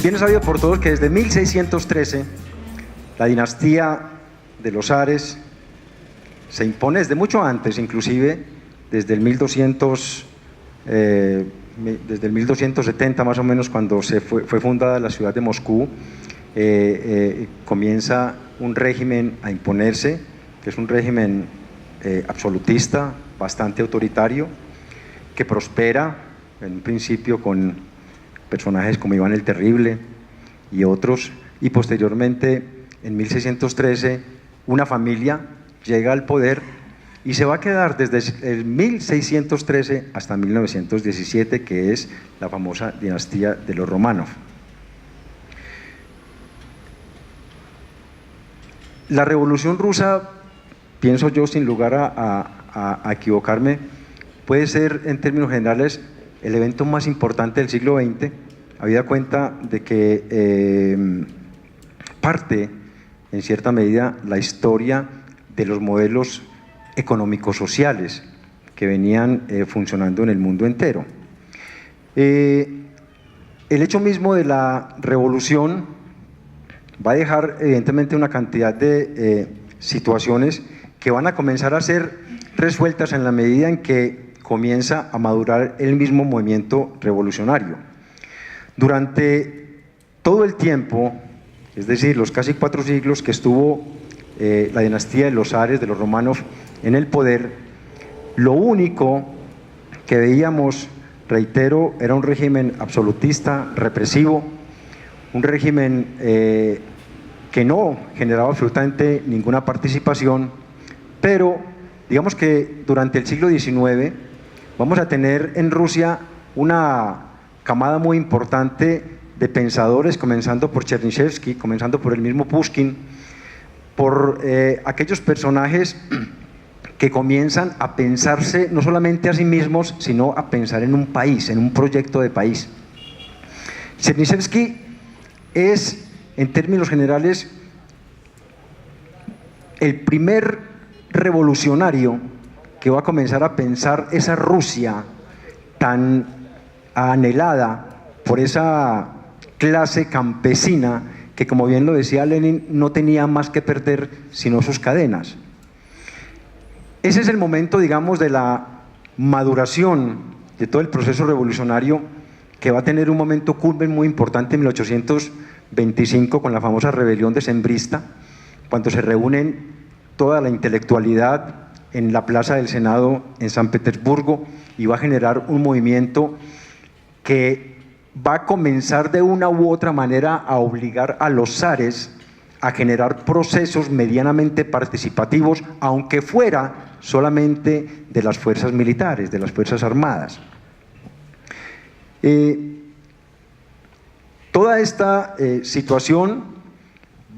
Bien es sabido por todos que desde 1613 la dinastía de los zares se impone desde mucho antes, inclusive desde el 1270 más o menos, cuando fue fundada la ciudad de Moscú. Comienza un régimen a imponerse, que es un régimen absolutista, bastante autoritario, que prospera en un principio con personajes como Iván el Terrible y otros, y posteriormente en 1613 una familia llega al poder y se va a quedar desde el 1613 hasta 1917, que es la famosa dinastía de los Románov. La Revolución Rusa, pienso yo sin lugar a equivocarme, puede ser en términos generales el evento más importante del siglo XX, habida cuenta de que parte en cierta medida la historia de los modelos económicos sociales que venían funcionando en el mundo entero. El hecho mismo de la revolución va a dejar evidentemente una cantidad de situaciones que van a comenzar a ser resueltas en la medida en que comienza a madurar el mismo movimiento revolucionario. Durante todo el tiempo, es decir, los casi 4 siglos que estuvo la dinastía de los zares, de los Románov, en el poder, lo único que veíamos, reitero, era un régimen absolutista, represivo, un régimen que no generaba absolutamente ninguna participación, pero digamos que durante el siglo XIX vamos a tener en Rusia una camada muy importante de pensadores, comenzando por Chernyshevsky, comenzando por el mismo Pushkin, por aquellos personajes que comienzan a pensarse no solamente a sí mismos, sino a pensar en un país, en un proyecto de país. Chernyshevsky es, en términos generales, el primer revolucionario que va a comenzar a pensar esa Rusia tan anhelada por esa clase campesina que, como bien lo decía Lenin, no tenía más que perder sino sus cadenas. Ese es el momento, digamos, de la maduración de todo el proceso revolucionario, que va a tener un momento culmen muy importante en 1825 con la famosa rebelión decembrista, cuando se reúnen toda la intelectualidad en la Plaza del Senado en San Petersburgo, y va a generar un movimiento que va a comenzar de una u otra manera a obligar a los zares a generar procesos medianamente participativos, aunque fuera solamente de las fuerzas militares, de las fuerzas armadas. Toda esta situación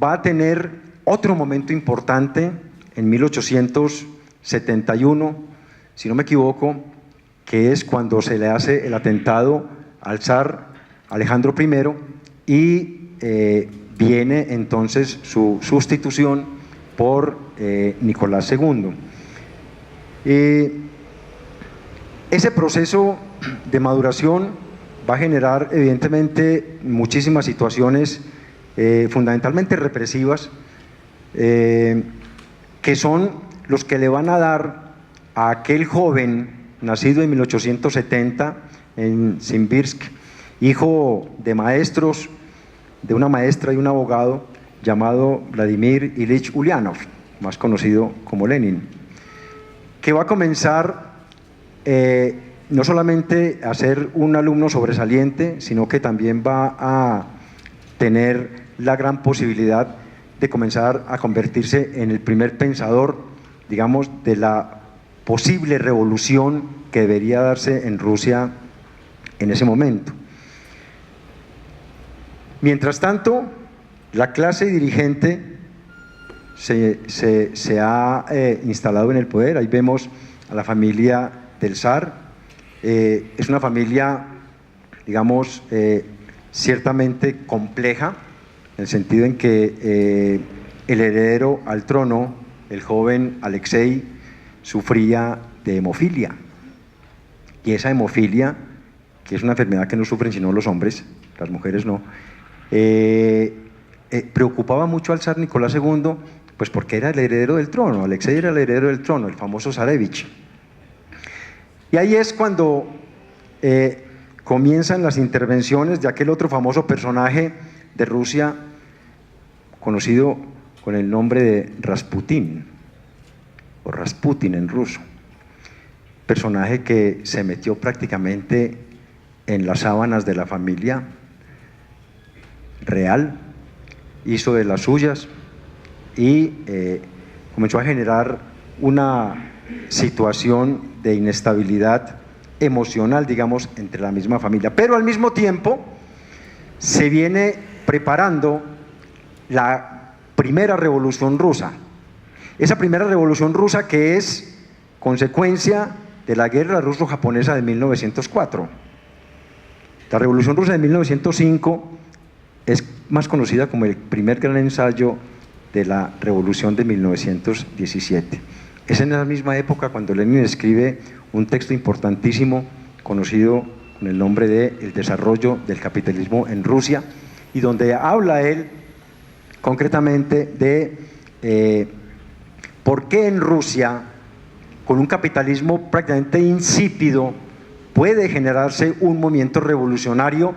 va a tener otro momento importante en 1871, si no me equivoco, que es cuando se le hace el atentado al zar Alejandro I y viene entonces su sustitución por Nicolás II. Ese proceso de maduración va a generar evidentemente muchísimas situaciones fundamentalmente represivas, que son los que le van a dar a aquel joven nacido en 1870 en Simbirsk, hijo de maestros, de una maestra y un abogado llamado Vladimir Ilich Ulyanov, más conocido como Lenin, que va a comenzar no solamente a ser un alumno sobresaliente, sino que también va a tener la gran posibilidad de comenzar a convertirse en el primer pensador, digamos, de la posible revolución que debería darse en Rusia en ese momento. Mientras tanto, la clase dirigente se ha instalado en el poder. Ahí vemos a la familia del zar. Es una familia, digamos, ciertamente compleja, en el sentido en que el heredero al trono, el joven Alexei, sufría de hemofilia. Y esa hemofilia, que es una enfermedad que no sufren sino los hombres, las mujeres no, preocupaba mucho al zar Nicolás II, pues porque era el heredero del trono, Alexei era el heredero del trono, el famoso zarevich. Y ahí es cuando comienzan las intervenciones de aquel otro famoso personaje de Rusia, conocido con el nombre de Rasputín, o Rasputin en ruso, personaje que se metió prácticamente en las sábanas de la familia real, hizo de las suyas y comenzó a generar una situación de inestabilidad emocional, digamos, entre la misma familia. Pero al mismo tiempo se viene preparando la primera revolución rusa. Esa primera revolución rusa que es consecuencia de la guerra ruso-japonesa de 1904. La revolución rusa de 1905 es más conocida como el primer gran ensayo de la revolución de 1917. Es en la misma época cuando Lenin escribe un texto importantísimo conocido con el nombre de El desarrollo del capitalismo en Rusia, y donde habla él concretamente de por qué en Rusia, con un capitalismo prácticamente insípido, puede generarse un movimiento revolucionario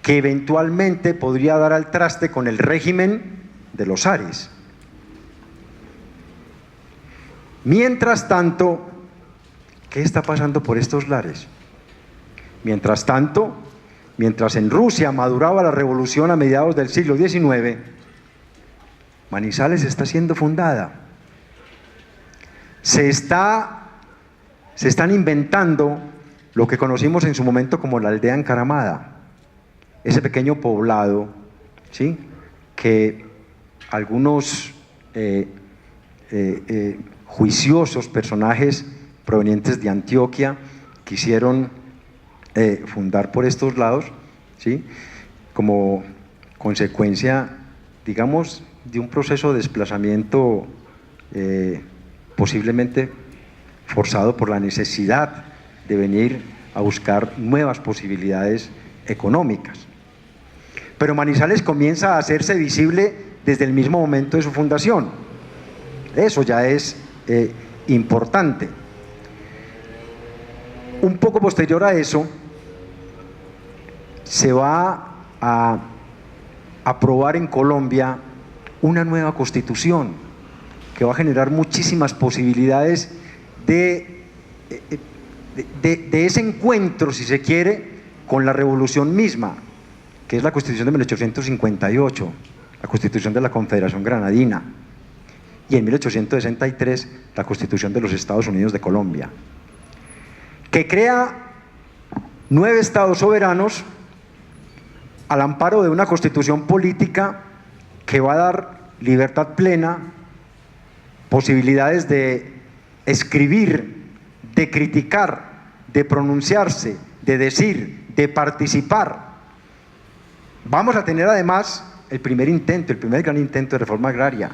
que eventualmente podría dar al traste con el régimen de los zares. Mientras tanto, ¿qué está pasando por estos lares? Mientras tanto, mientras en Rusia maduraba la revolución a mediados del siglo XIX, Manizales está siendo fundada. Se están inventando lo que conocimos en su momento como la aldea encaramada, ese pequeño poblado, ¿sí?, que algunos juiciosos personajes provenientes de Antioquia quisieron fundar por estos lados, ¿sí?, como consecuencia, digamos, de un proceso de desplazamiento posiblemente forzado por la necesidad de venir a buscar nuevas posibilidades económicas. Pero Manizales comienza a hacerse visible desde el mismo momento de su fundación. Eso ya es importante. Un poco posterior a eso, se va a aprobar en Colombia una nueva constitución que va a generar muchísimas posibilidades de ese encuentro, si se quiere, con la revolución misma, que es la Constitución de 1858, la Constitución de la Confederación Granadina, y en 1863 la Constitución de los Estados Unidos de Colombia, que crea 9 estados soberanos al amparo de una constitución política que va a dar libertad plena, posibilidades de escribir, de criticar, de pronunciarse, de decir, de participar. Vamos a tener además el primer gran intento de reforma agraria,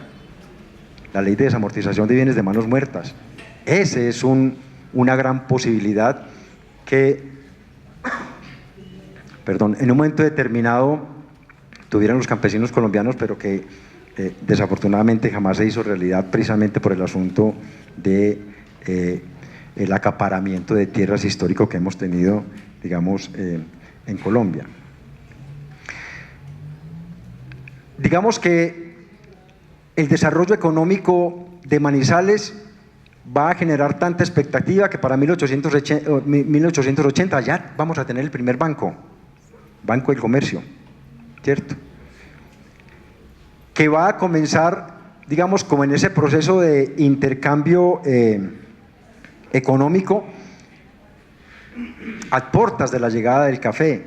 la ley de desamortización de bienes de manos muertas. Ese es una gran posibilidad que, en un momento determinado tuvieron los campesinos colombianos, pero que desafortunadamente jamás se hizo realidad, precisamente por el asunto de el acaparamiento de tierras histórico que hemos tenido, digamos, en Colombia. Digamos que el desarrollo económico de Manizales va a generar tanta expectativa que para 1880 ya vamos a tener el primer banco del comercio, ¿cierto?, que va a comenzar, digamos, como en ese proceso de intercambio económico a puertas de la llegada del café,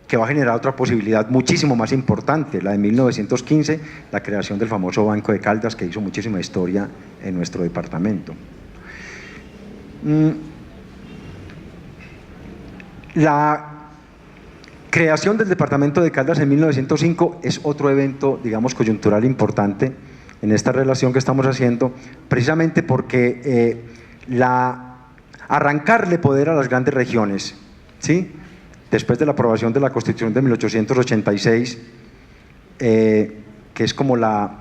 que va a generar otra posibilidad muchísimo más importante, la de 1915, la creación del famoso Banco de Caldas, que hizo muchísima historia en nuestro departamento. La creación del departamento de Caldas en 1905 es otro evento, digamos, coyuntural importante en esta relación que estamos haciendo, precisamente porque arrancarle poder a las grandes regiones, ¿sí?, después de la aprobación de la Constitución de 1886, que es como la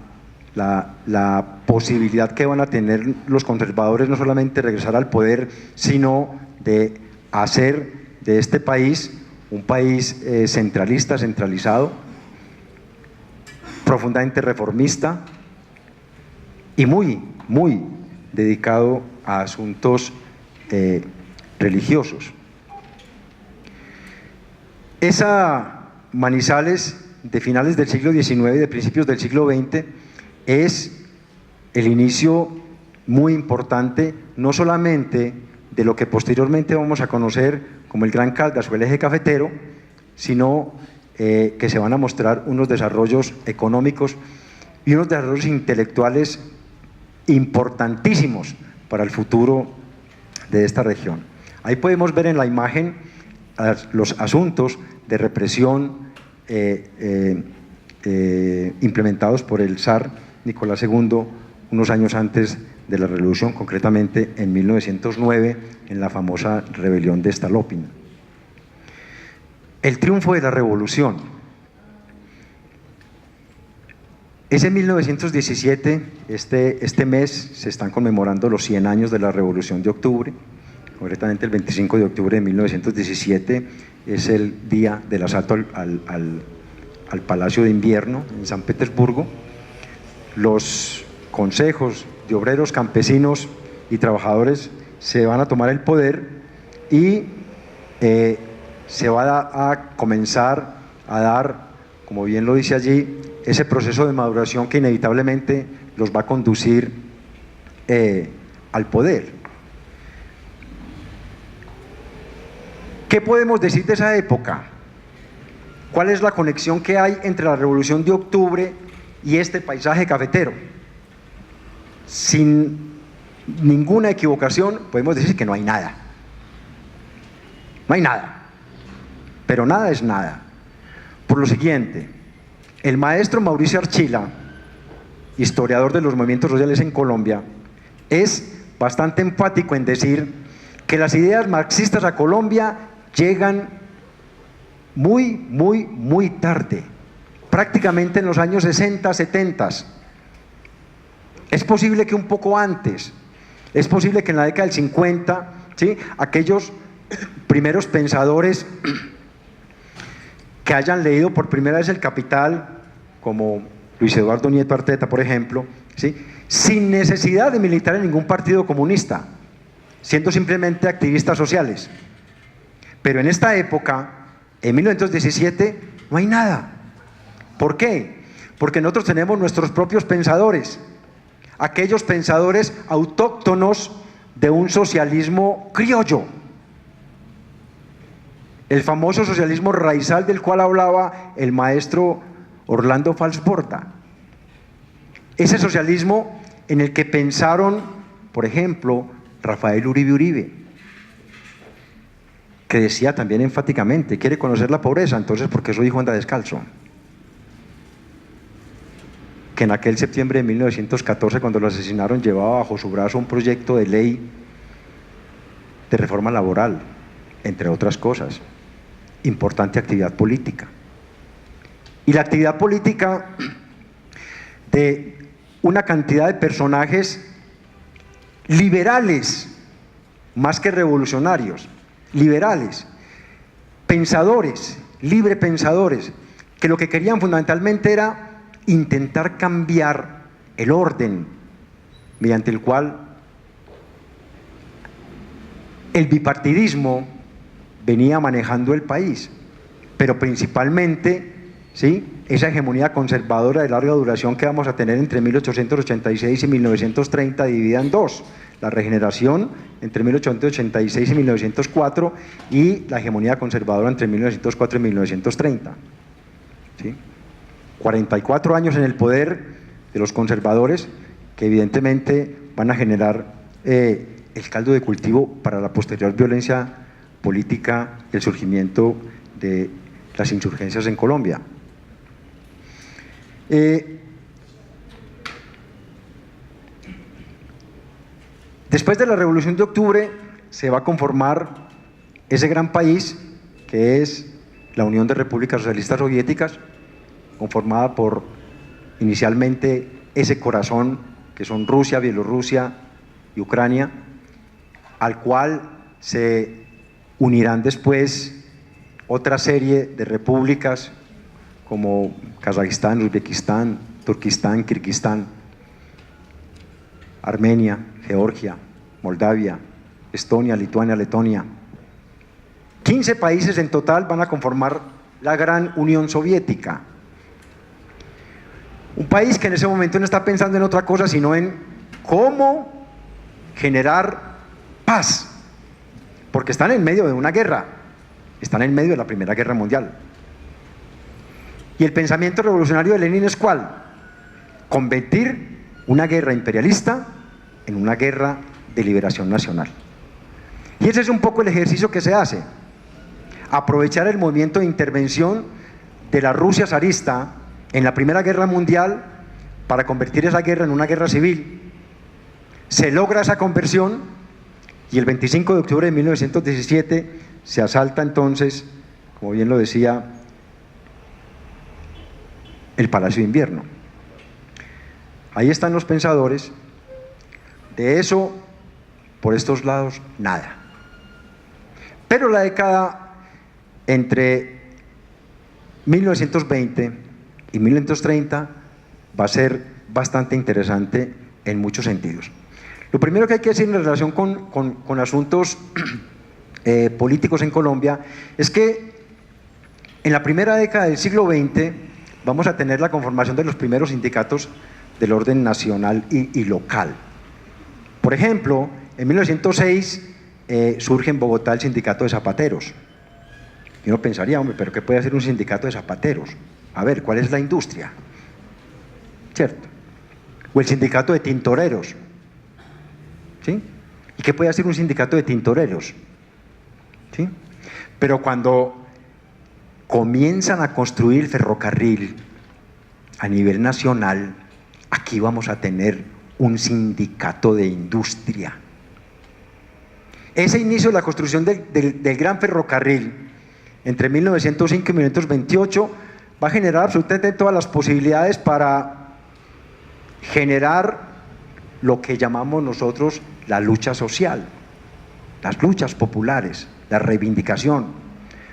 posibilidad que van a tener los conservadores no solamente de regresar al poder, sino de hacer de este país un país centralista, centralizado, profundamente reformista y muy, muy dedicado a asuntos religiosos. Esa Manizales de finales del siglo XIX y de principios del siglo XX es el inicio muy importante, no solamente de lo que posteriormente vamos a conocer como el Gran Caldas o el eje cafetero, sino que se van a mostrar unos desarrollos económicos y unos desarrollos intelectuales importantísimos para el futuro de esta región. Ahí podemos ver en la imagen los asuntos de represión implementados por el zar Nicolás II unos años antes de la revolución, concretamente en 1909, en la famosa rebelión de Stalopin. El triunfo de la revolución. Es en 1917, este mes se están conmemorando los 100 años de la Revolución de Octubre, concretamente el 25 de octubre de 1917 es el día del asalto al Palacio de Invierno en San Petersburgo. Los consejos de obreros, campesinos y trabajadores se van a tomar el poder y se va a comenzar a dar, como bien lo dice allí, ese proceso de maduración que inevitablemente los va a conducir al poder. ¿Qué podemos decir de esa época? ¿Cuál es la conexión que hay entre la Revolución de Octubre y este paisaje cafetero? Sin ninguna equivocación podemos decir que no hay nada. No hay nada. Pero nada es nada. Por lo siguiente, el maestro Mauricio Archila, historiador de los movimientos sociales en Colombia, es bastante enfático en decir que las ideas marxistas a Colombia llegan muy tarde, prácticamente en los años 60, 70. Es posible que un poco antes, es posible que en la década del 50, ¿sí?, aquellos primeros pensadores que hayan leído por primera vez El Capital, como Luis Eduardo Nieto Arteta, por ejemplo, ¿sí?, sin necesidad de militar en ningún partido comunista, siendo simplemente activistas sociales. Pero en esta época, en 1917, no hay nada. ¿Por qué? Porque nosotros tenemos nuestros propios pensadores, aquellos pensadores autóctonos de un socialismo criollo, el famoso socialismo raizal del cual hablaba el maestro Orlando Falsborda. Ese socialismo en el que pensaron, por ejemplo, Rafael Uribe Uribe, que decía también enfáticamente, quiere conocer la pobreza, entonces ¿por qué su hijo anda descalzo? Que en aquel septiembre de 1914, cuando lo asesinaron, llevaba bajo su brazo un proyecto de ley de reforma laboral, entre otras cosas, importante actividad política. Y la actividad política de una cantidad de personajes liberales, más que revolucionarios, liberales, pensadores, libre pensadores, que lo que querían fundamentalmente era intentar cambiar el orden mediante el cual el bipartidismo venía manejando el país, pero principalmente, ¿sí?, esa hegemonía conservadora de larga duración que vamos a tener entre 1886 y 1930, dividida en dos: la regeneración entre 1886 y 1904 y la hegemonía conservadora entre 1904 y 1930. ¿Sí? 44 años en el poder de los conservadores que evidentemente van a generar el caldo de cultivo para la posterior violencia política y el surgimiento de las insurgencias en Colombia. Después de la Revolución de Octubre se va a conformar ese gran país que es la Unión de Repúblicas Socialistas Soviéticas, conformada por inicialmente ese corazón que son Rusia, Bielorrusia y Ucrania, al cual se unirán después otra serie de repúblicas como Kazajistán, Uzbekistán, Turquistán, Kirguistán, Armenia, Georgia, Moldavia, Estonia, Lituania, Letonia. 15 países en total van a conformar la gran Unión Soviética. Un país que en ese momento no está pensando en otra cosa sino en cómo generar paz, porque están en medio de una guerra, están en medio de la Primera Guerra Mundial. Y el pensamiento revolucionario de Lenin es ¿cuál? Convertir una guerra imperialista en una guerra de liberación nacional. Y ese es un poco el ejercicio que se hace. Aprovechar el movimiento de intervención de la Rusia zarista en la Primera Guerra Mundial para convertir esa guerra en una guerra civil. Se logra esa conversión y el 25 de octubre de 1917 se asalta entonces, como bien lo decía, el Palacio de Invierno. Ahí están los pensadores. De eso, por estos lados, nada. Pero la década entre 1920 y 1930 va a ser bastante interesante en muchos sentidos. Lo primero que hay que decir en relación con asuntos políticos en Colombia es que en la primera década del siglo XX vamos a tener la conformación de los primeros sindicatos del orden nacional y local. Por ejemplo, en 1906 surge en Bogotá el sindicato de zapateros. Y uno pensaría, hombre, ¿pero qué puede hacer un sindicato de zapateros? A ver, ¿cuál es la industria? ¿Cierto? O el sindicato de tintoreros. ¿Sí? ¿Y qué puede hacer un sindicato de tintoreros? ¿Sí? Pero cuando comienzan a construir ferrocarril a nivel nacional, aquí vamos a tener un sindicato de industria. Ese inicio de la construcción del gran ferrocarril entre 1905 y 1928 va a generar absolutamente todas las posibilidades para generar lo que llamamos nosotros la lucha social, las luchas populares, la reivindicación.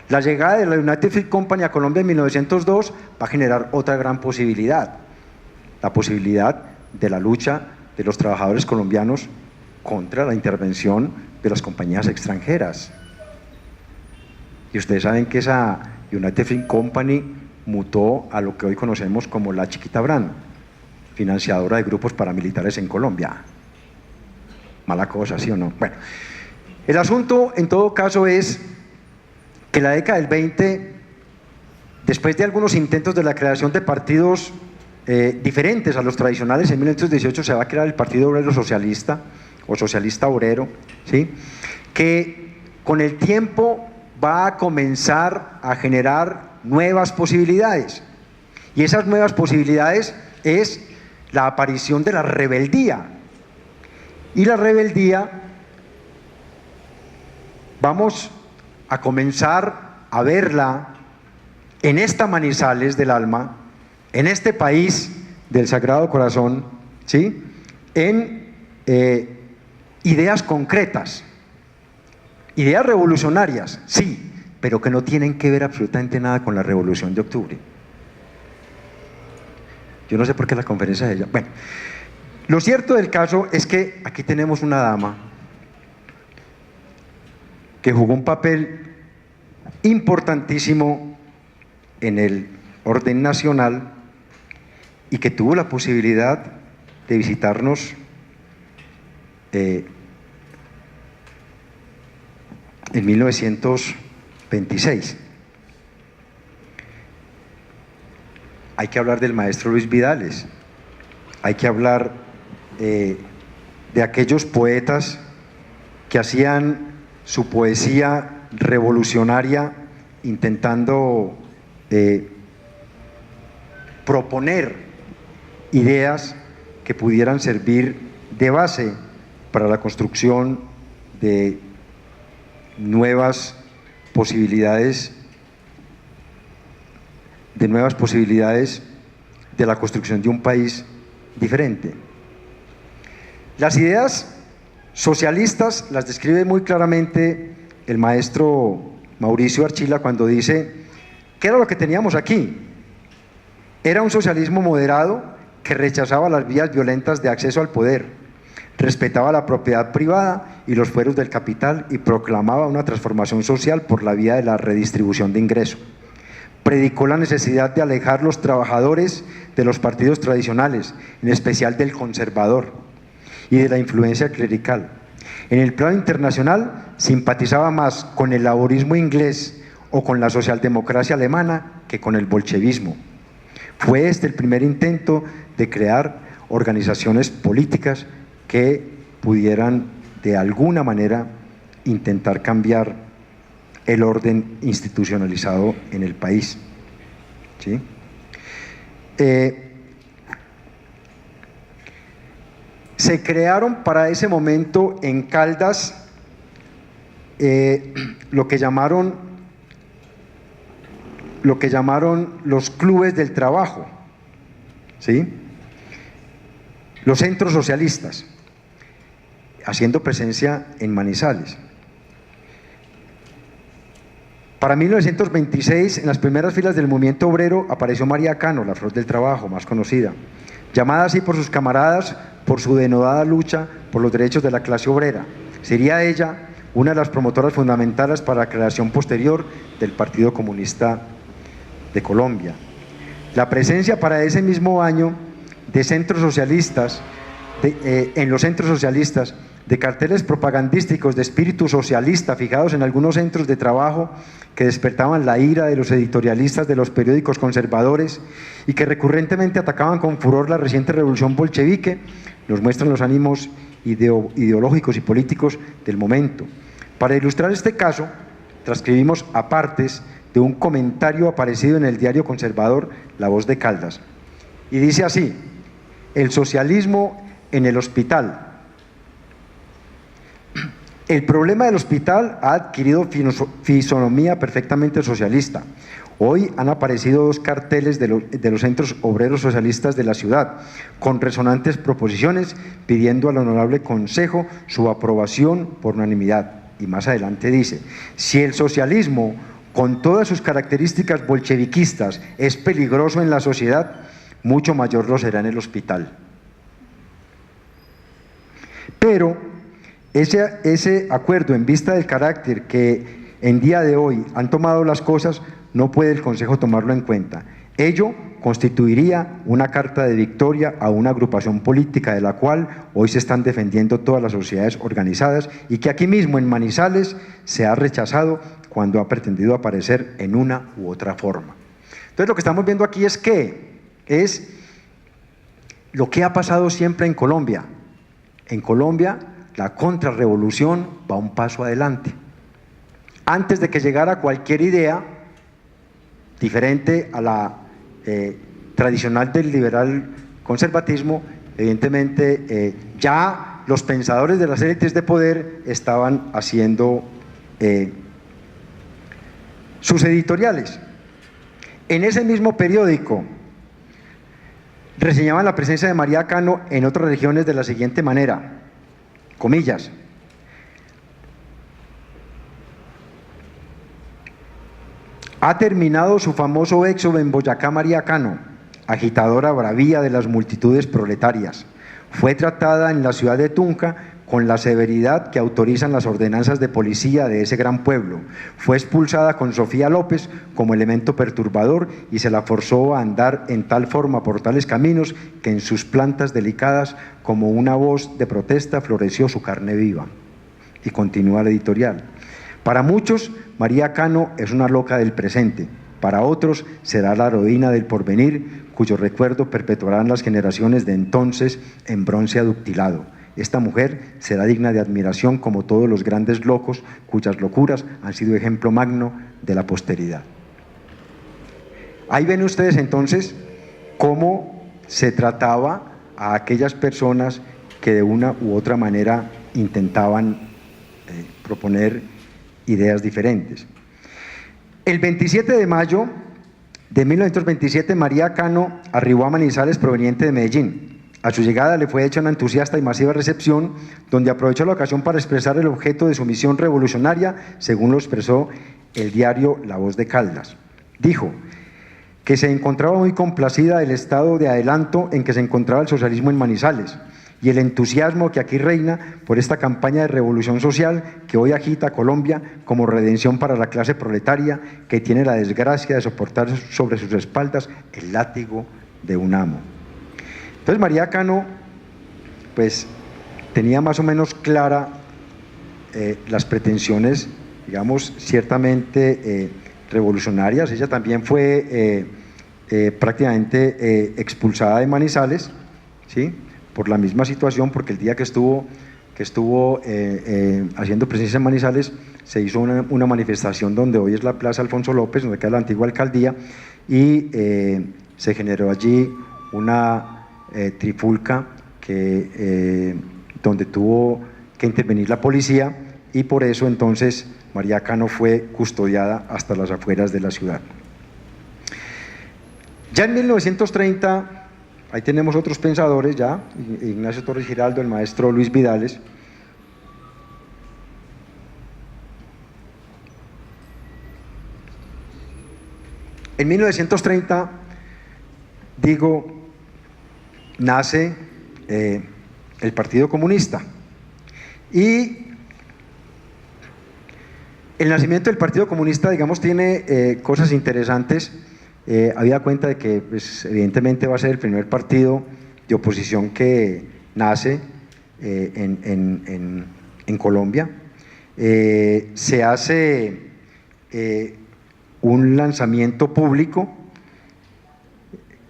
La llegada de la United Fruit Company a Colombia en 1902 va a generar otra gran posibilidad, la posibilidad de la lucha de los trabajadores colombianos contra la intervención de las compañías extranjeras. Y ustedes saben que esa United Fruit Company mutó a lo que hoy conocemos como la Chiquita Brand, financiadora de grupos paramilitares en Colombia. Mala cosa, ¿sí o no? Bueno, el asunto en todo caso es que la década del 20, después de algunos intentos de la creación de partidos diferentes a los tradicionales, en 1918 se va a crear el Partido Obrero Socialista o Socialista Obrero, ¿sí? Que con el tiempo va a comenzar a generar nuevas posibilidades, y esas nuevas posibilidades es la aparición de la rebeldía. Y la rebeldía vamos a comenzar a verla en esta Manizales del alma, en este país del Sagrado Corazón, ¿sí? En ideas concretas, ideas revolucionarias, sí, pero que no tienen que ver absolutamente nada con la Revolución de Octubre. Yo no sé por qué la conferencia de ella. Bueno, lo cierto del caso es que aquí tenemos una dama que jugó un papel importantísimo en el orden nacional y que tuvo la posibilidad de visitarnos en 1926. Hay que hablar del maestro Luis Vidales, hay que hablar de aquellos poetas que hacían su poesía revolucionaria intentando proponer ideas que pudieran servir de base para la construcción de nuevas posibilidades de nuevas posibilidades de la construcción de un país diferente. Las ideas socialistas las describe muy claramente el maestro Mauricio Archila cuando dice: ¿qué era lo que teníamos aquí? Era un socialismo moderado que rechazaba las vías violentas de acceso al poder, respetaba la propiedad privada y los fueros del capital y proclamaba una transformación social por la vía de la redistribución de ingresos. Predicó la necesidad de alejar los trabajadores de los partidos tradicionales, en especial del conservador y de la influencia clerical. En el plano internacional simpatizaba más con el laborismo inglés o con la socialdemocracia alemana que con el bolchevismo. Fue este el primer intento de crear organizaciones políticas que pudieran de alguna manera intentar cambiar el orden institucionalizado en el país. ¿Sí? Se crearon para ese momento en Caldas lo que llamaron los clubes del trabajo, ¿sí? Los centros socialistas, haciendo presencia en Manizales. Para 1926, en las primeras filas del movimiento obrero, apareció María Cano, la flor del trabajo, más conocida, llamada así por sus camaradas por su denodada lucha por los derechos de la clase obrera. Sería ella una de las promotoras fundamentales para la creación posterior del Partido Comunista de Colombia. La presencia para ese mismo año de centros socialistas, en los centros socialistas, de carteles propagandísticos de espíritu socialista fijados en algunos centros de trabajo que despertaban la ira de los editorialistas de los periódicos conservadores y que recurrentemente atacaban con furor la reciente revolución bolchevique, nos muestran los ánimos ideológicos y políticos del momento. Para ilustrar este caso, transcribimos apartes de un comentario aparecido en el diario conservador La Voz de Caldas. Y dice así: el socialismo en el hospital. El problema del hospital ha adquirido fisonomía perfectamente socialista. Hoy han aparecido dos carteles de los centros obreros socialistas de la ciudad, con resonantes proposiciones pidiendo al Honorable Consejo su aprobación por unanimidad. Y más adelante dice: si el socialismo, con todas sus características bolcheviquistas, es peligroso en la sociedad, mucho mayor lo será en el hospital. Pero ese acuerdo, en vista del carácter que en día de hoy han tomado las cosas, no puede el Consejo tomarlo en cuenta. Ello constituiría una carta de victoria a una agrupación política de la cual hoy se están defendiendo todas las sociedades organizadas y que aquí mismo en Manizales se ha rechazado cuando ha pretendido aparecer en una u otra forma. Entonces lo que estamos viendo aquí es lo que ha pasado siempre en Colombia. En Colombia la contrarrevolución va un paso adelante. Antes de que llegara cualquier idea diferente a la tradicional del liberal conservatismo, evidentemente ya los pensadores de las élites de poder estaban haciendo sus editoriales. En ese mismo periódico reseñaban la presencia de María Cano en otras regiones de la siguiente manera, comillas: ha terminado su famoso éxodo en Boyacá María Cano, agitadora bravía de las multitudes proletarias. Fue tratada en la ciudad de Tunja con la severidad que autorizan las ordenanzas de policía de ese gran pueblo. Fue expulsada con Sofía López como elemento perturbador y se la forzó a andar en tal forma por tales caminos que en sus plantas delicadas, como una voz de protesta, floreció su carne viva. Y continúa el editorial: para muchos, María Cano es una loca del presente, para otros será la heroína del porvenir, cuyo recuerdo perpetuarán las generaciones de entonces en bronce aduktilado. Esta mujer será digna de admiración como todos los grandes locos cuyas locuras han sido ejemplo magno de la posteridad. Ahí ven ustedes entonces cómo se trataba a aquellas personas que de una u otra manera intentaban proponer ideas diferentes. El 27 de mayo De 1927, María Cano arribó a Manizales proveniente de Medellín. A su llegada le fue hecha una entusiasta y masiva recepción, donde aprovechó la ocasión para expresar el objeto de su misión revolucionaria, según lo expresó el diario La Voz de Caldas. Dijo que se encontraba muy complacida del estado de adelanto en que se encontraba el socialismo en Manizales y el entusiasmo que aquí reina por esta campaña de revolución social que hoy agita a Colombia como redención para la clase proletaria que tiene la desgracia de soportar sobre sus espaldas el látigo de un amo. Entonces María Cano pues tenía más o menos clara las pretensiones, digamos, ciertamente revolucionarias. Ella también fue prácticamente expulsada de Manizales, ¿sí?, por la misma situación, porque el día que estuvo haciendo presencia en Manizales, se hizo una manifestación donde hoy es la Plaza Alfonso López, donde queda la antigua alcaldía, y se generó allí una trifulca donde tuvo que intervenir la policía, y por eso entonces María Cano fue custodiada hasta las afueras de la ciudad. Ya en 1930, ahí tenemos otros pensadores ya, Ignacio Torres Giraldo, el maestro Luis Vidales. En 1930, nace el Partido Comunista, y el nacimiento del Partido Comunista, digamos, tiene cosas interesantes. Habida cuenta de que pues, evidentemente va a ser el primer partido de oposición que nace en Colombia. Se hace un lanzamiento público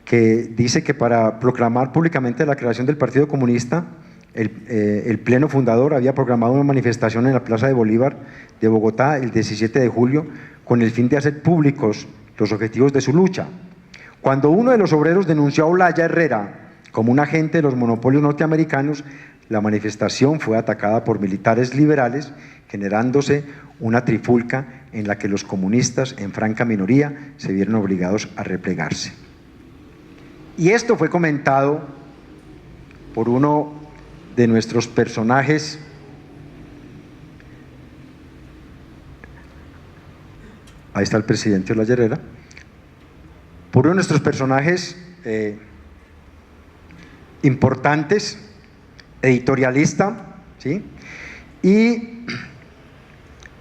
que dice que para proclamar públicamente la creación del Partido Comunista, el pleno fundador había programado una manifestación en la Plaza de Bolívar de Bogotá el 17 de julio con el fin de hacer públicos los objetivos de su lucha. Cuando uno de los obreros denunció a Olaya Herrera como un agente de los monopolios norteamericanos, la manifestación fue atacada por militares liberales, generándose una trifulca en la que los comunistas, en franca minoría, se vieron obligados a replegarse. Y esto fue comentado por uno de nuestros personajes ahí está el presidente Olaya Herrera, por uno de nuestros personajes importantes, editorialista, ¿sí? Y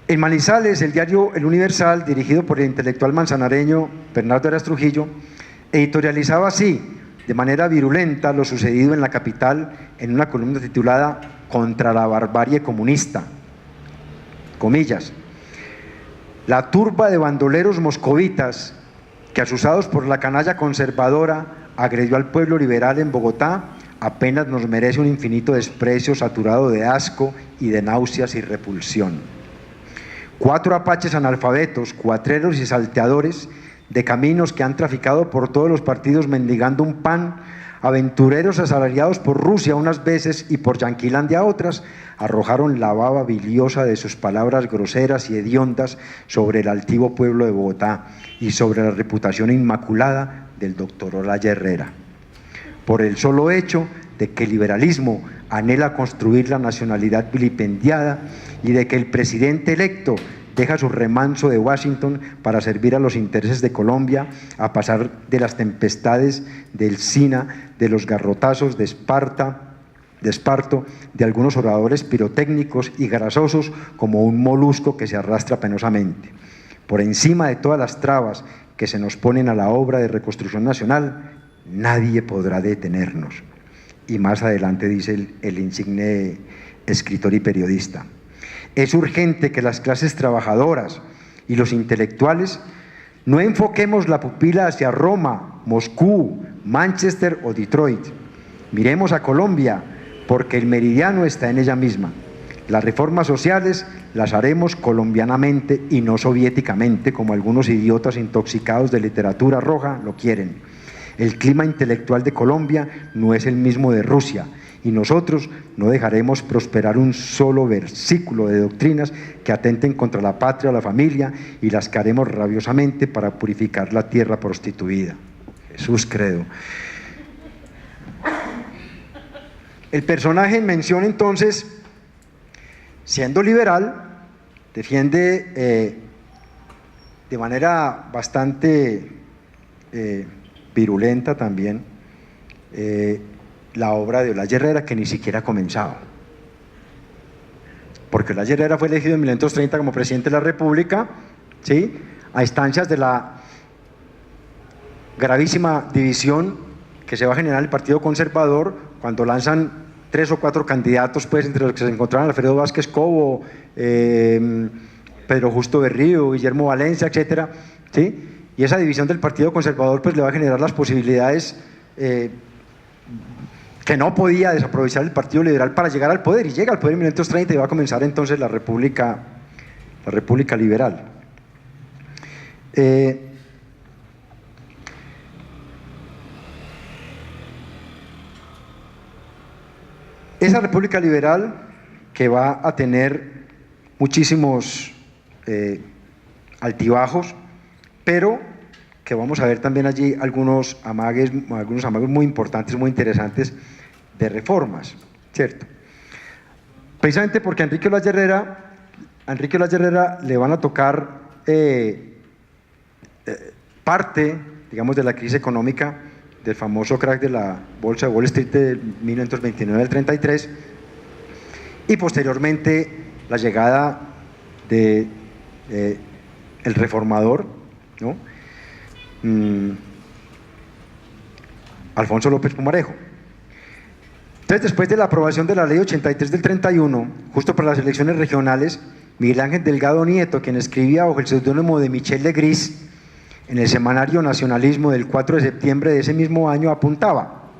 en Manizales, el diario El Universal, dirigido por el intelectual manzanareño Bernardo Eras Trujillo, editorializaba así, de manera virulenta, lo sucedido en la capital en una columna titulada «Contra la barbarie comunista», comillas. La turba de bandoleros moscovitas que, asusados por la canalla conservadora, agredió al pueblo liberal en Bogotá, apenas nos merece un infinito desprecio saturado de asco y de náuseas y repulsión. 4 apaches analfabetos, cuatreros y salteadores de caminos que han traficado por todos los partidos mendigando un pan, aventureros asalariados por Rusia unas veces y por Yanquilandia otras, arrojaron la baba biliosa de sus palabras groseras y hediondas sobre el altivo pueblo de Bogotá y sobre la reputación inmaculada del doctor Olaya Herrera. Por el solo hecho de que el liberalismo anhela construir la nacionalidad vilipendiada y de que el presidente electo deja su remanso de Washington para servir a los intereses de Colombia, a pasar de las tempestades del Sina, de los garrotazos de esparto, de algunos oradores pirotécnicos y grasosos como un molusco que se arrastra penosamente. Por encima de todas las trabas que se nos ponen a la obra de reconstrucción nacional, nadie podrá detenernos. Y más adelante dice el insigne escritor y periodista: es urgente que las clases trabajadoras y los intelectuales no enfoquemos la pupila hacia Roma, Moscú, Manchester o Detroit. Miremos a Colombia, porque el meridiano está en ella misma. Las reformas sociales las haremos colombianamente y no soviéticamente, como algunos idiotas intoxicados de literatura roja lo quieren. El clima intelectual de Colombia no es el mismo de Rusia y nosotros no dejaremos prosperar un solo versículo de doctrinas que atenten contra la patria o la familia y las que haremos rabiosamente para purificar la tierra prostituida. Jesús credo. El personaje en mención entonces, siendo liberal, defiende de manera bastante virulenta también la obra de Olaya Herrera, que ni siquiera ha comenzado. Porque Olaya Herrera fue elegido en 1930 como presidente de la República, ¿sí?, a instancias de la gravísima división que se va a generar en el Partido Conservador cuando lanzan 3 o 4 candidatos, pues, entre los que se encontraban Alfredo Vázquez Cobo, Pedro Justo Berrío, Guillermo Valencia, etcétera, ¿sí? Y esa división del Partido Conservador pues le va a generar las posibilidades que no podía desaprovechar el Partido Liberal para llegar al poder, y llega al poder en 1930 y va a comenzar entonces la República Liberal. Esa República Liberal, que va a tener muchísimos altibajos, pero que vamos a ver también allí algunos amagues muy importantes, muy interesantes de reformas, ¿cierto? Precisamente porque a Enrique Olaya Herrera le van a tocar parte, digamos, de la crisis económica del famoso crack de la Bolsa de Wall Street de 1929 al 33, y posteriormente la llegada de el reformador, ¿no?, Alfonso López Pumarejo. Entonces, después de la aprobación de la Ley 83 del 31, justo para las elecciones regionales, Miguel Ángel Delgado Nieto, quien escribía bajo el seudónimo de Michel Legris en el semanario Nacionalismo del 4 de septiembre de ese mismo año, apuntaba: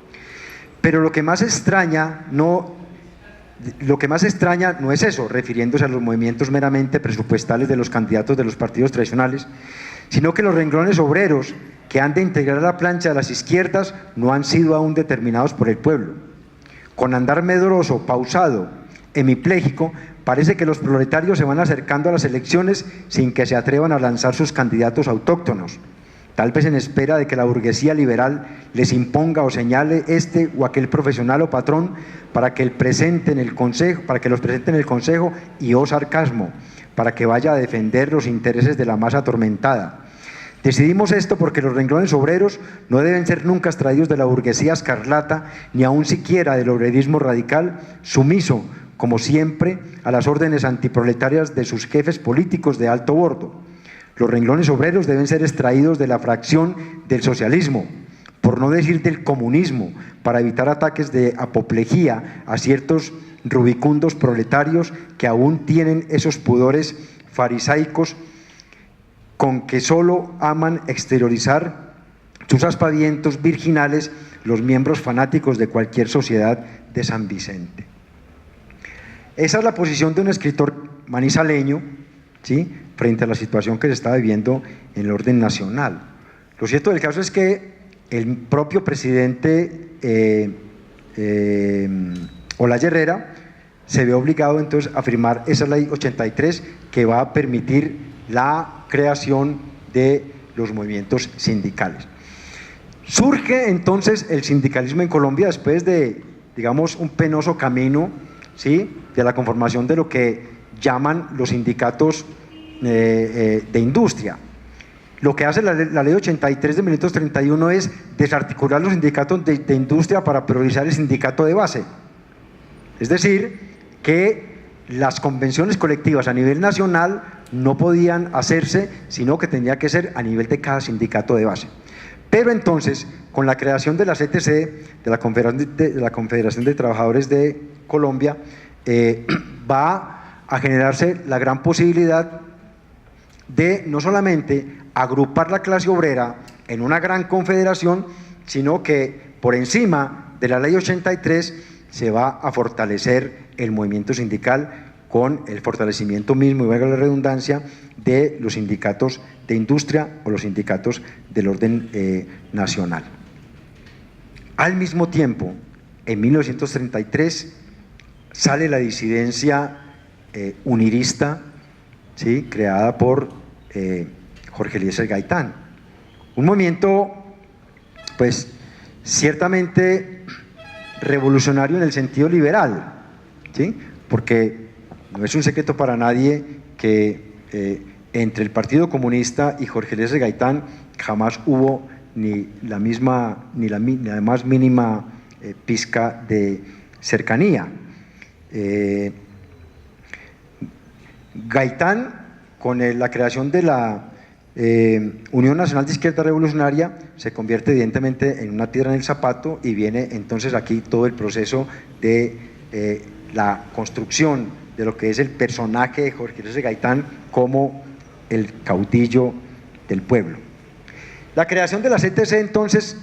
pero lo que más extraña no es eso, refiriéndose a los movimientos meramente presupuestales de los candidatos de los partidos tradicionales, sino que los renglones obreros que han de integrar la plancha de las izquierdas no han sido aún determinados por el pueblo. Con andar medroso, pausado, hemipléjico, parece que los proletarios se van acercando a las elecciones sin que se atrevan a lanzar sus candidatos autóctonos, tal vez en espera de que la burguesía liberal les imponga o señale este o aquel profesional o patrón para que los presente en el consejo, y o sarcasmo, para que vaya a defender los intereses de la masa atormentada. Decidimos esto porque los renglones obreros no deben ser nunca extraídos de la burguesía escarlata, ni aun siquiera del obrerismo radical, sumiso, como siempre, a las órdenes antiproletarias de sus jefes políticos de alto bordo. Los renglones obreros deben ser extraídos de la fracción del socialismo, por no decir del comunismo, para evitar ataques de apoplejía a ciertos rubicundos proletarios que aún tienen esos pudores farisaicos con que solo aman exteriorizar sus aspavientos virginales los miembros fanáticos de cualquier sociedad de San Vicente. Esa es la posición de un escritor manizaleño, ¿sí?, frente a la situación que se está viviendo en el orden nacional. Lo cierto del caso es que el propio presidente Olaya Herrera se ve obligado entonces a firmar esa Ley 83 que va a permitir la creación de los movimientos sindicales. Surge entonces el sindicalismo en Colombia después de, digamos, un penoso camino, ¿sí?, de la conformación de lo que llaman los sindicatos de industria. Lo que hace la Ley 83 de 1931 es desarticular los sindicatos de industria para priorizar el sindicato de base. Es decir, que las convenciones colectivas a nivel nacional no podían hacerse, sino que tenía que ser a nivel de cada sindicato de base. Pero entonces, con la creación de la CTC, de la Confederación de Trabajadores de Colombia, va a generarse la gran posibilidad de no solamente agrupar la clase obrera en una gran confederación, sino que por encima de la Ley 83 se va a fortalecer el movimiento sindical con el fortalecimiento mismo, y valga la redundancia, de los sindicatos de industria o los sindicatos del orden nacional. Al mismo tiempo, en 1933 sale la disidencia unirista, ¿sí?, creada por Jorge Eliezer Gaitán. Un movimiento, pues, ciertamente revolucionario en el sentido liberal, ¿sí?, porque no es un secreto para nadie que entre el Partido Comunista y Jorge Eliezer Gaitán jamás hubo ni la más mínima pizca de cercanía. Gaitán, con la creación de la Unión Nacional de Izquierda Revolucionaria, se convierte evidentemente en una piedra en el zapato, y viene entonces aquí todo el proceso de la construcción de lo que es el personaje de Jorge Eliezer Gaitán como el caudillo del pueblo. La creación de la CTC entonces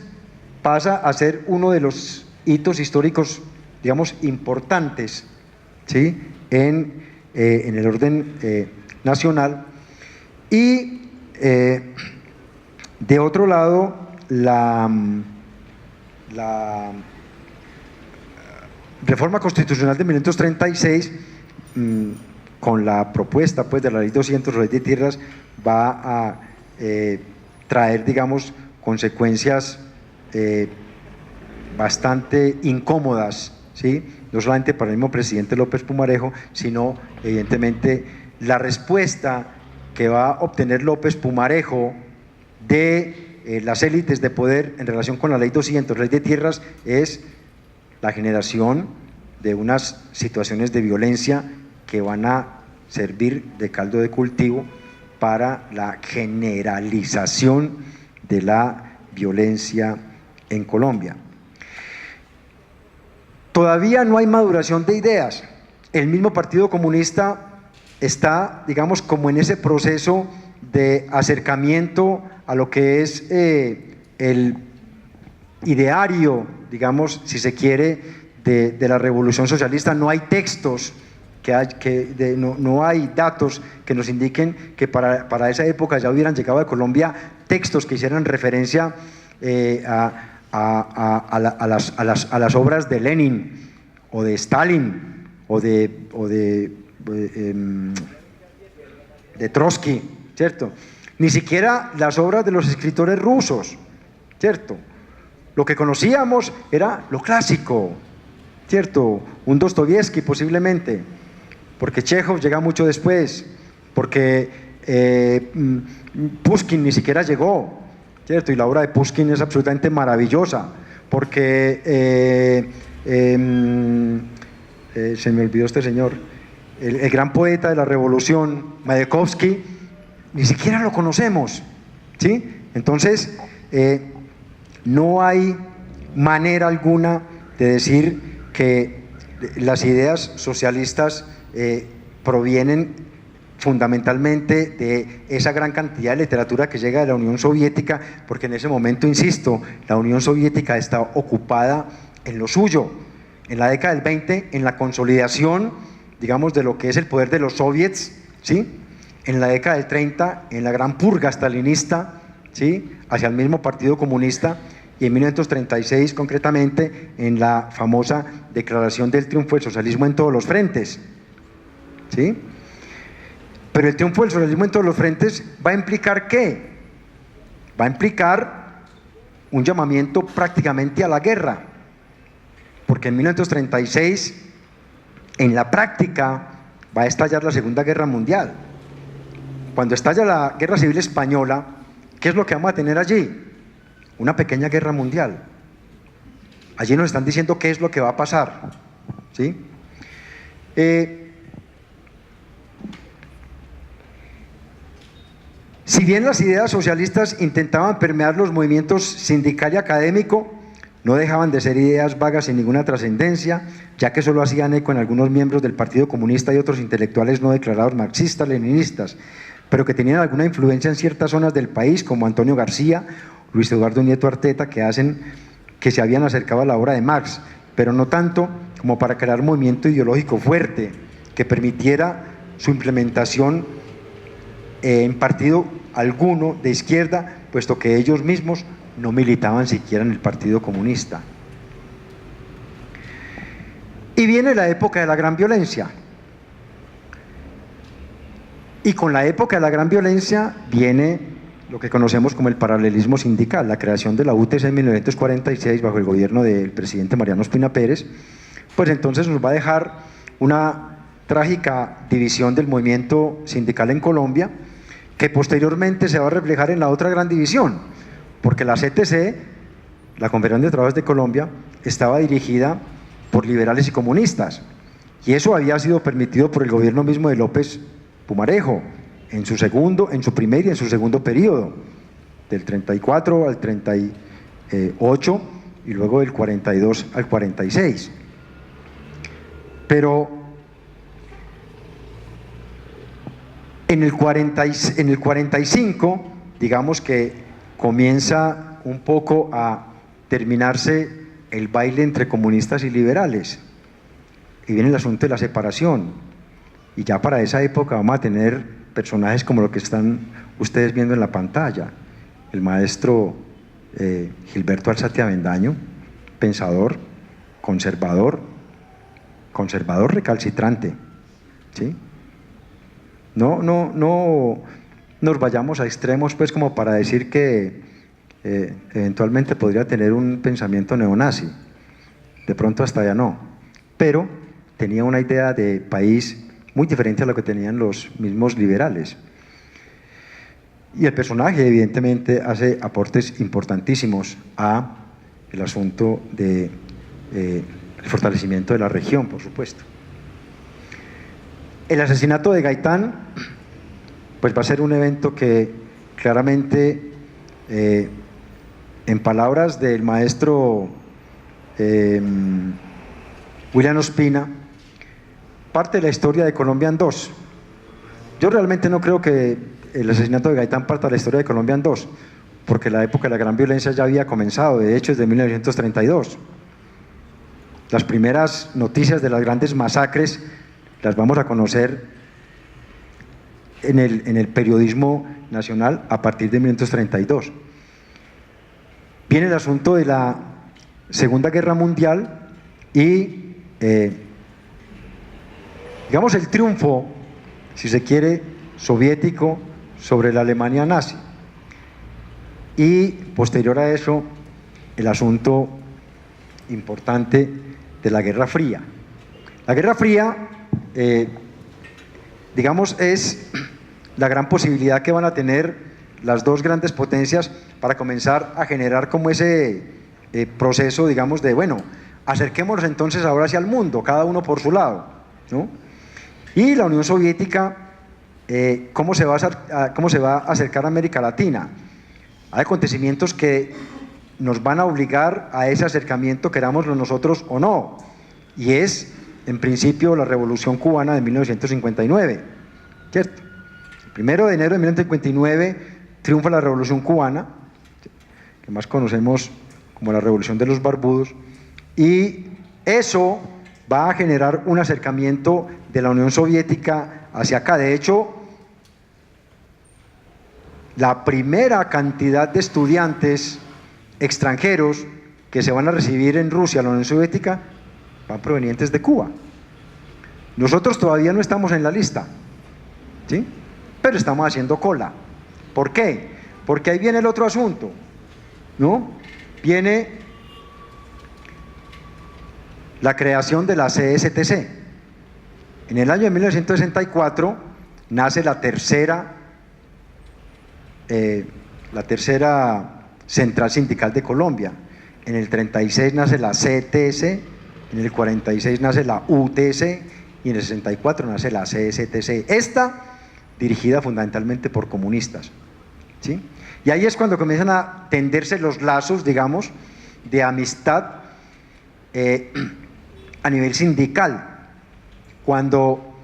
pasa a ser uno de los hitos históricos, digamos, importantes, ¿sí?, en el orden nacional. Y de otro lado, la reforma constitucional de 1936, con la propuesta, pues, de la ley 200, la ley de tierras, va a traer, digamos, consecuencias bastante incómodas, ¿sí?, no solamente para el mismo presidente López Pumarejo, sino evidentemente la respuesta que va a obtener López Pumarejo de las élites de poder en relación con la ley 200, ley de tierras, es la generación de unas situaciones de violencia que van a servir de caldo de cultivo para la generalización de la violencia en Colombia. Todavía no hay maduración de ideas. El mismo Partido Comunista está, digamos, como en ese proceso de acercamiento a lo que es el ideario, digamos, si se quiere, de la revolución socialista. No hay textos, no hay datos que nos indiquen que para esa época ya hubieran llegado a Colombia textos que hicieran referencia a las obras de Lenin o de Stalin o de Trotsky, ¿cierto? Ni siquiera las obras de los escritores rusos, ¿cierto? Lo que conocíamos era lo clásico, ¿cierto? Un Dostoyevsky posiblemente, porque Chekhov llega mucho después, porque Pushkin ni siquiera llegó, ¿cierto? Y la obra de Pushkin es absolutamente maravillosa, porque se me olvidó este señor, el gran poeta de la revolución, Mayakovsky, ni siquiera lo conocemos, ¿sí? Entonces, no hay manera alguna de decir que las ideas socialistas provienen fundamentalmente de esa gran cantidad de literatura que llega de la Unión Soviética, porque en ese momento, insisto, la Unión Soviética está ocupada en lo suyo. En la década del 20, en la consolidación, digamos, de lo que es el poder de los soviets, ¿sí? En la década del 30, en la gran purga stalinista, ¿sí?, hacia el mismo Partido Comunista, y en 1936 concretamente en la famosa declaración del triunfo del socialismo en todos los frentes, ¿sí? Pero el triunfo del socialismo en todos los frentes va a implicar ¿qué? Va a implicar un llamamiento prácticamente a la guerra, porque en 1936 en la práctica va a estallar la Segunda Guerra Mundial. Cuando estalla la Guerra Civil Española, ¿qué es lo que vamos a tener allí? Una pequeña guerra mundial. Allí nos están diciendo qué es lo que va a pasar, ¿sí? Si bien las ideas socialistas intentaban permear los movimientos sindical y académico, no dejaban de ser ideas vagas sin ninguna trascendencia, ya que solo hacían eco en algunos miembros del Partido Comunista y otros intelectuales no declarados marxistas, leninistas, pero que tenían alguna influencia en ciertas zonas del país, como Antonio García, Luis Eduardo Nieto Arteta, que se habían acercado a la obra de Marx, pero no tanto como para crear un movimiento ideológico fuerte que permitiera su implementación en partido alguno de izquierda, puesto que ellos mismos no militaban siquiera en el Partido Comunista, Y viene la época de la gran violencia. Y con la época de la gran violencia viene lo que conocemos como el paralelismo sindical, la creación de la UTC en 1946 bajo el gobierno del presidente Mariano Ospina Pérez, pues entonces nos va a dejar una trágica división del movimiento sindical en Colombia, que posteriormente se va a reflejar en la otra gran división, porque la CTC, la Confederación de Trabajadores de Colombia, estaba dirigida por liberales y comunistas, y eso había sido permitido por el gobierno mismo de López Pumarejo, en su primer y en su segundo periodo, del 34 al 38 y luego del 42 al 46. Pero en el 45, digamos que comienza un poco a terminarse el baile entre comunistas y liberales, y viene el asunto de la separación. Y ya para esa época vamos a tener personajes como lo que están ustedes viendo en la pantalla. El maestro Gilberto Alzate Avendaño, pensador, conservador recalcitrante, ¿sí? No nos vayamos a extremos pues como para decir que eventualmente podría tener un pensamiento neonazi, de pronto hasta ya no, pero tenía una idea de país muy diferente a lo que tenían los mismos liberales. Y el personaje evidentemente hace aportes importantísimos a el asunto de el fortalecimiento de la región, por supuesto. El asesinato de Gaitán pues va a ser un evento que claramente, en palabras del maestro William Ospina, parte de la historia de Colombia en dos. Yo realmente no creo que el asesinato de Gaitán parta de la historia de Colombia en dos, porque la época de la gran violencia ya había comenzado, de hecho desde 1932. Las primeras noticias de las grandes masacres las vamos a conocer en el periodismo nacional a partir de 1932. Viene el asunto de la Segunda Guerra Mundial y digamos el triunfo, si se quiere, soviético sobre la Alemania nazi, y posterior a eso el asunto importante de la Guerra Fría. La Guerra Fría, digamos, es la gran posibilidad que van a tener las dos grandes potencias para comenzar a generar como ese proceso, digamos, de bueno, acerquémonos entonces ahora hacia el mundo, cada uno por su lado, ¿no? Y la Unión Soviética, ¿cómo se va a acercar a América Latina? Hay acontecimientos que nos van a obligar a ese acercamiento, querámoslo nosotros o no, y es, en principio, la Revolución Cubana de 1959, ¿cierto? El 1 de enero de 1959 triunfa la Revolución Cubana, que más conocemos como la Revolución de los Barbudos, y eso va a generar un acercamiento de la Unión Soviética hacia acá. De hecho, la primera cantidad de estudiantes extranjeros que se van a recibir en Rusia, la Unión Soviética, van provenientes de Cuba. Nosotros todavía no estamos en la lista, ¿sí? Pero estamos haciendo cola. ¿Por qué? Porque ahí viene el otro asunto, ¿no? Viene la creación de la CSTC. En el año de 1964 nace la tercera central sindical de Colombia. En el 36 nace la CTC, en el 46 nace la UTC y en el 64 nace la CSTC. Esta dirigida fundamentalmente por comunistas, ¿sí? Y ahí es cuando comienzan a tenderse los lazos, digamos, de amistad a nivel sindical, cuando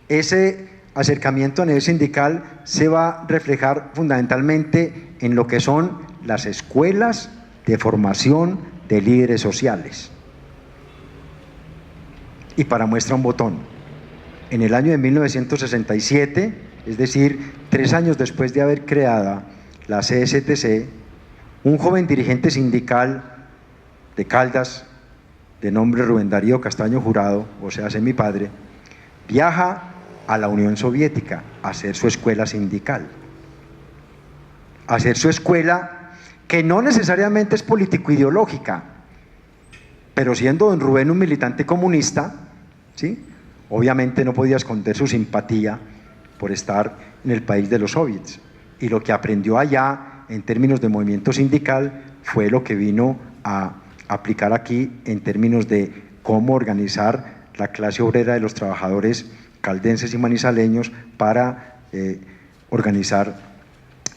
ese acercamiento a nivel sindical se va a reflejar fundamentalmente en lo que son las escuelas de formación de líderes sociales. Y para muestra un botón, en el año de 1967, es decir, 3 años después de haber creada la CSTC, un joven dirigente sindical de Caldas, de nombre Rubén Darío Castaño Jurado, o sea, mi padre, viaja a la Unión Soviética a hacer su escuela sindical, a hacer su escuela que no necesariamente es político-ideológica, pero siendo don Rubén un militante comunista, ¿sí?, obviamente no podía esconder su simpatía por estar en el país de los soviets, y lo que aprendió allá en términos de movimiento sindical fue lo que vino a aplicar aquí en términos de cómo organizar la clase obrera de los trabajadores caldenses y manizaleños para organizar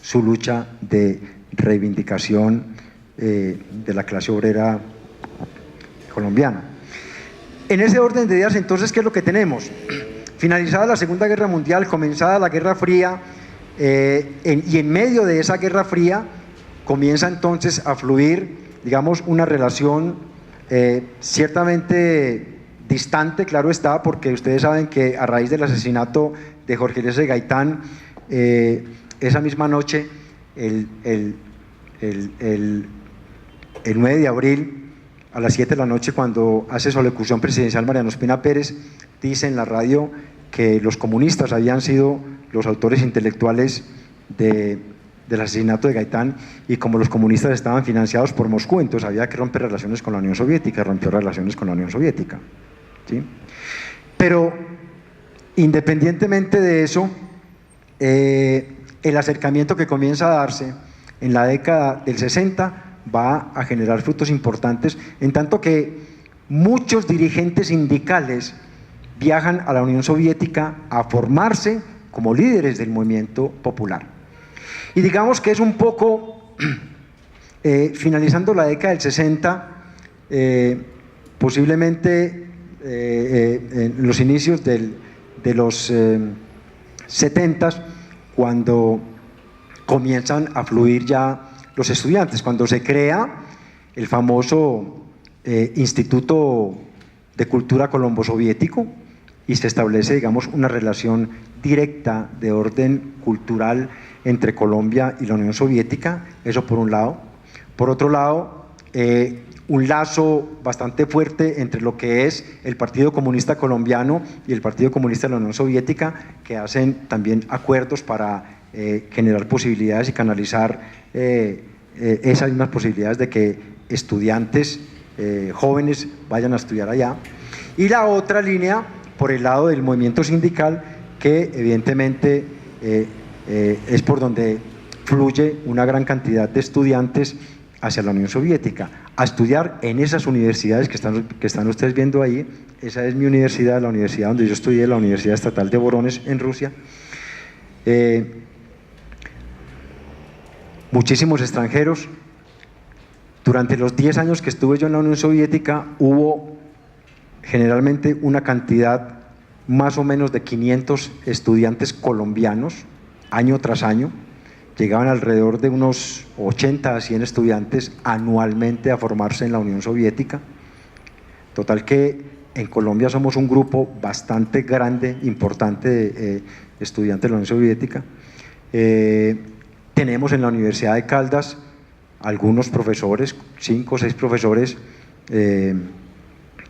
su lucha de reivindicación de la clase obrera colombiana. En ese orden de ideas, entonces, ¿qué es lo que tenemos? Finalizada la Segunda Guerra Mundial, comenzada la Guerra Fría, y en medio de esa Guerra Fría comienza entonces a fluir, digamos, una relación ciertamente distante, claro está, porque ustedes saben que a raíz del asesinato de Jorge Eliezer Gaitán, esa misma noche, el 9 de abril, a las 7 de la noche, cuando hace su alocución presidencial Mariano Ospina Pérez, dice en la radio que los comunistas habían sido los autores intelectuales del asesinato de Gaitán, y como los comunistas estaban financiados por Moscú, entonces había que romper relaciones con la Unión Soviética, rompió relaciones con la Unión Soviética, ¿sí? Pero independientemente de eso, el acercamiento que comienza a darse en la década del 60 va a generar frutos importantes, en tanto que muchos dirigentes sindicales viajan a la Unión Soviética a formarse como líderes del movimiento popular. Y digamos que es un poco, finalizando la década del 60, posiblemente en los inicios de los 70, cuando comienzan a fluir ya los estudiantes, cuando se crea el famoso Instituto de Cultura Colombo-Soviético y se establece, digamos, una relación directa de orden cultural entre Colombia y la Unión Soviética, eso por un lado. Por otro lado, un lazo bastante fuerte entre lo que es el Partido Comunista Colombiano y el Partido Comunista de la Unión Soviética, que hacen también acuerdos para generar posibilidades y canalizar esas mismas posibilidades de que estudiantes jóvenes vayan a estudiar allá. Y la otra línea, por el lado del movimiento sindical, que evidentemente es por donde fluye una gran cantidad de estudiantes hacia la Unión Soviética, a estudiar en esas universidades que están ustedes viendo ahí. Esa es mi universidad, la universidad donde yo estudié, la Universidad Estatal de Voronezh, en Rusia. Muchísimos extranjeros. Durante los 10 años que estuve yo en la Unión Soviética, hubo generalmente una cantidad más o menos de 500 estudiantes colombianos, año tras año. Llegaban alrededor de unos 80 a 100 estudiantes anualmente a formarse en la Unión Soviética. Total que en Colombia somos un grupo bastante grande, importante de estudiantes de la Unión Soviética. Tenemos en la Universidad de Caldas algunos profesores, 5 o 6 profesores que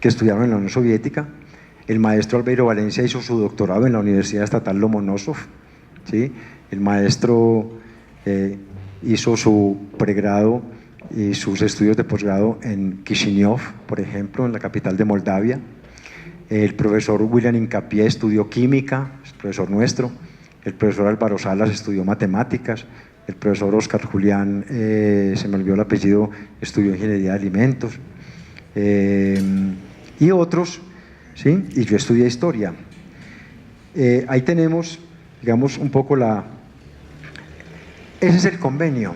estudiaron en la Unión Soviética. El maestro Albeiro Valencia hizo su doctorado en la Universidad Estatal Lomonosov, ¿sí? El maestro hizo su pregrado y sus estudios de posgrado en Kishinev, por ejemplo, en la capital de Moldavia. El profesor William Incapié estudió química, es profesor nuestro. El profesor Álvaro Salas estudió matemáticas. El profesor Oscar Julián, se me olvidó el apellido, estudió ingeniería de alimentos. Y otros, ¿sí? Y yo estudié historia. Ahí tenemos, digamos, un poco ese es el convenio.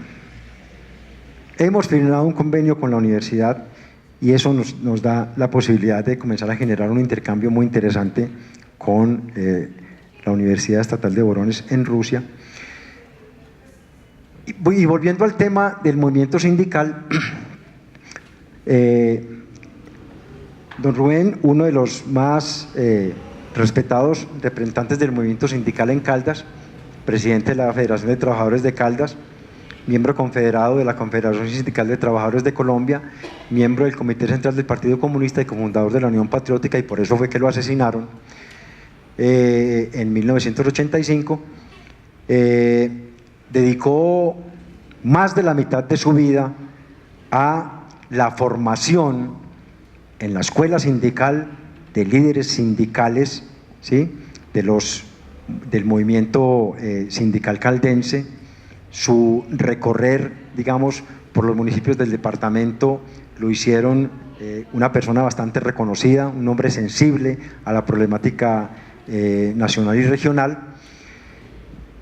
Hemos firmado un convenio con la universidad y eso nos da la posibilidad de comenzar a generar un intercambio muy interesante con la Universidad Estatal de Voronezh en Rusia. Y volviendo al tema del movimiento sindical, don Rubén, uno de los más respetados representantes del movimiento sindical en Caldas, presidente de la Federación de Trabajadores de Caldas, miembro confederado de la Confederación Sindical de Trabajadores de Colombia, miembro del Comité Central del Partido Comunista y cofundador de la Unión Patriótica, y por eso fue que lo asesinaron en 1985. Dedicó más de la mitad de su vida a la formación en la escuela sindical de líderes sindicales, ¿sí?, del movimiento sindical caldense. Su recorrer, digamos, por los municipios del departamento lo hicieron una persona bastante reconocida, un hombre sensible a la problemática nacional y regional,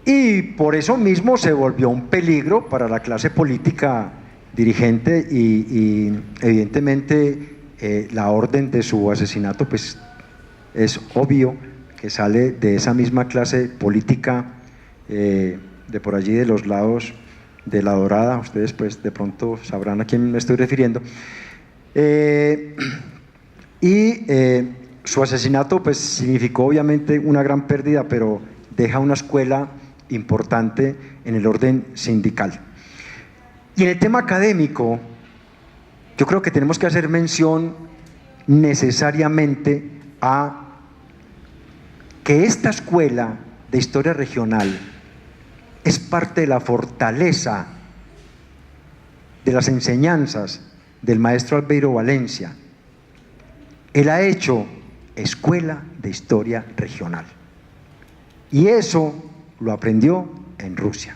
y por eso mismo se volvió un peligro para la clase política dirigente, y evidentemente la orden de su asesinato pues es obvio que sale de esa misma clase política de por allí, de los lados de La Dorada. Ustedes pues de pronto sabrán a quién me estoy refiriendo. Su asesinato pues significó obviamente una gran pérdida, pero deja una escuela importante en el orden sindical. Y en el tema académico, yo creo que tenemos que hacer mención necesariamente a que esta escuela de historia regional es parte de la fortaleza de las enseñanzas del maestro Albeiro Valencia. Él ha hecho escuela de historia regional, y eso lo aprendió en Rusia.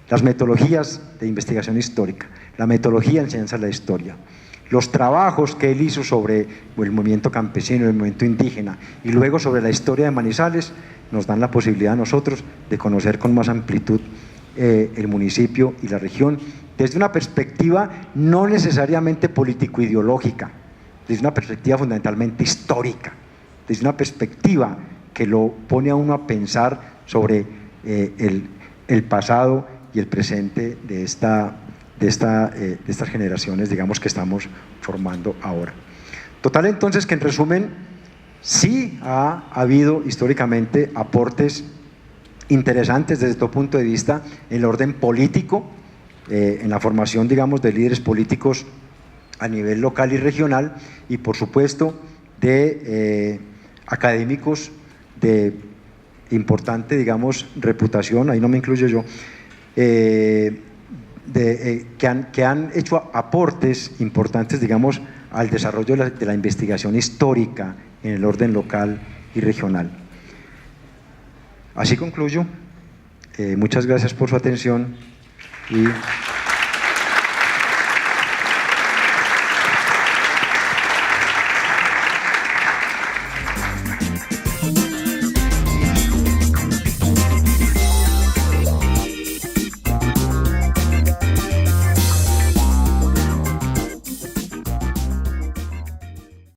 Las metodologías de investigación histórica, la metodología de enseñanza de la historia, los trabajos que él hizo sobre el movimiento campesino, el movimiento indígena, y luego sobre la historia de Manizales, nos dan la posibilidad a nosotros de conocer con más amplitud el municipio y la región, desde una perspectiva no necesariamente político-ideológica, desde una perspectiva fundamentalmente histórica, desde una perspectiva que lo pone a uno a pensar sobre el pasado y el presente de estas generaciones, digamos, que estamos formando ahora. Total, entonces, que en resumen, sí ha habido históricamente aportes interesantes desde todo punto de vista en el orden político, en la formación, digamos, de líderes políticos a nivel local y regional, y por supuesto de académicos de importante, digamos, reputación, ahí no me incluyo yo, que han hecho aportes importantes, digamos, al desarrollo de la investigación histórica en el orden local y regional. Así concluyo. Muchas gracias por su atención y